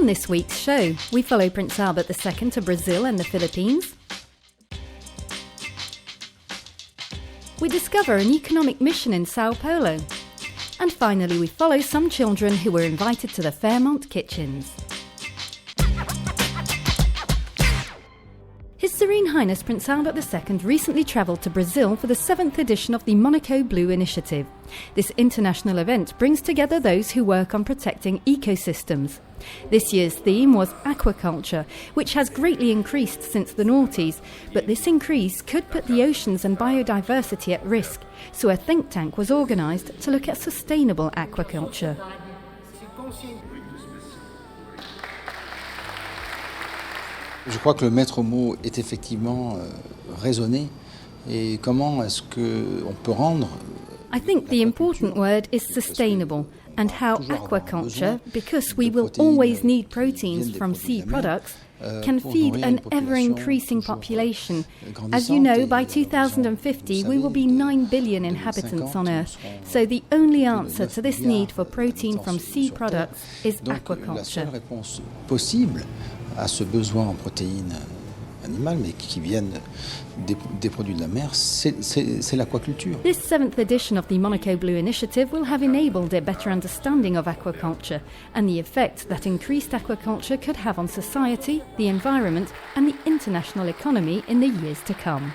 On this week's show, we follow Prince Albert II to Brazil and the Philippines. We discover an economic mission in Sao Paulo. And finally, we follow some children who were invited to the Fairmont Kitchens. His Serene Highness Prince Albert II recently travelled to Brazil for the 7th edition of the Monaco Blue Initiative. This international event brings together those who work on protecting ecosystems. This year's theme was aquaculture, which has greatly increased since the noughties, but this increase could put the oceans and biodiversity at risk, so a think tank was organised to look at sustainable aquaculture. Je crois que le maître mot est effectivement raisonné. Et comment est-ce qu'on peut rendre... I think the important word is sustainable, and how aquaculture, because we will always need proteins from sea products, can feed an ever-increasing population. As you know, by 2050 we will be 9 billion inhabitants on Earth, so the only answer to this need for protein from sea products is aquaculture. À ce besoin en protéines animales, mais qui viennent des produits de la mer, c'est l'aquaculture. This 7th edition of the Monaco Blue Initiative will have enabled a better understanding of aquaculture and the effect that increased aquaculture could have on society, the environment and the international economy in the years to come.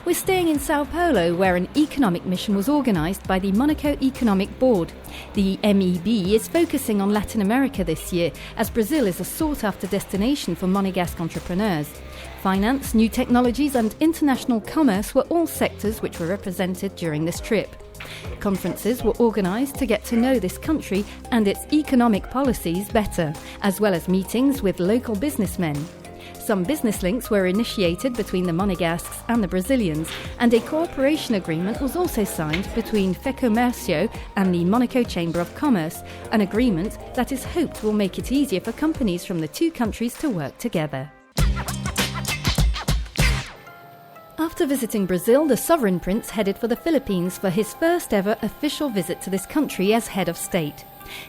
We're staying in Sao Paulo, where an economic mission was organised by the Monaco Economic Board. The MEB is focusing on Latin America this year, as Brazil is a sought-after destination for Monegasque entrepreneurs. Finance, new technologies and international commerce were all sectors which were represented during this trip. Conferences were organised to get to know this country and its economic policies better, as well as meetings with local businessmen. Some business links were initiated between the Monegasques and the Brazilians, and a cooperation agreement was also signed between FEComércio and the Monaco Chamber of Commerce, an agreement that is hoped will make it easier for companies from the two countries to work together. After visiting Brazil, the Sovereign Prince headed for the Philippines for his first ever official visit to this country as head of state.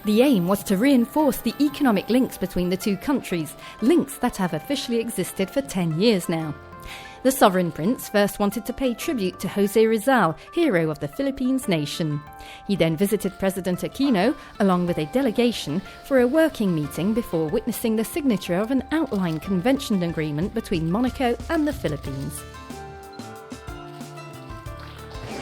The aim was to reinforce the economic links between the two countries, links that have officially existed for 10 years now. The Sovereign Prince first wanted to pay tribute to José Rizal, hero of the Philippines nation. He then visited President Aquino, along with a delegation, for a working meeting before witnessing the signature of an outline convention agreement between Monaco and the Philippines.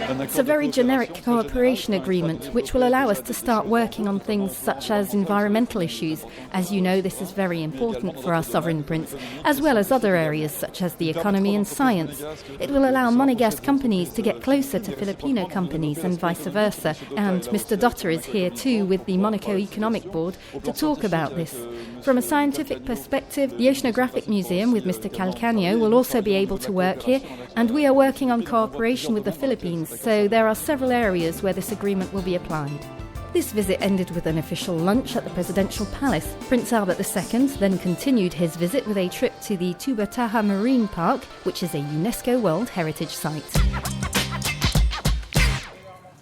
It's a very generic cooperation agreement which will allow us to start working on things such as environmental issues. As you know, this is very important for our Sovereign Prince, as well as other areas such as the economy and science. It will allow Monegasque companies to get closer to Filipino companies and vice versa. And Mr. Dotter is here too with the Monaco Economic Board to talk about this. From a scientific perspective, the Oceanographic Museum with Mr. Calcaño will also be able to work here, and we are working on cooperation with the Philippines. So there are several areas where this agreement will be applied. This visit ended with an official lunch at the Presidential Palace. Prince Albert II then continued his visit with a trip to the Tubataha Marine Park, which is a UNESCO World Heritage Site.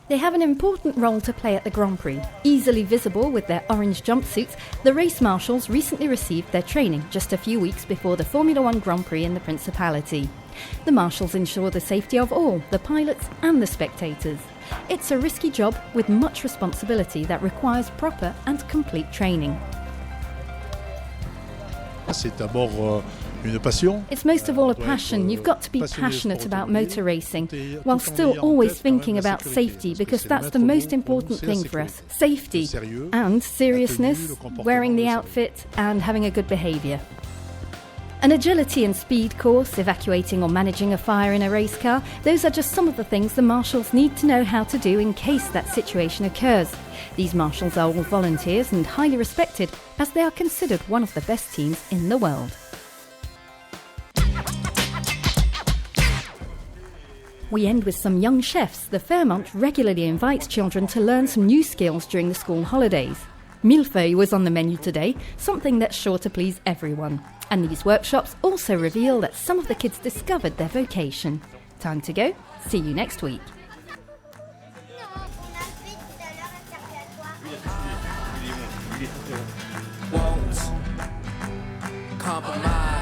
They have an important role to play at the Grand Prix. Easily visible with their orange jumpsuits, the race marshals recently received their training just a few weeks before the Formula One Grand Prix in the Principality. The marshals ensure the safety of all, the pilots and the spectators. It's a risky job with much responsibility that requires proper and complete training. It's most of all a passion. You've got to be passionate about motor racing, while still always thinking about safety, because that's the most important thing for us. Safety and seriousness, wearing the outfit and having a good behaviour. An agility and speed course, evacuating or managing a fire in a race car, those are just some of the things the marshals need to know how to do in case that situation occurs. These marshals are all volunteers and highly respected, as they are considered one of the best teams in the world. We end with some young chefs. The Fairmont regularly invites children to learn some new skills during the school holidays. Millefeuille was on the menu today, something that's sure to please everyone. And these workshops also reveal that some of the kids discovered their vocation. Time to go. See you next week. compromise.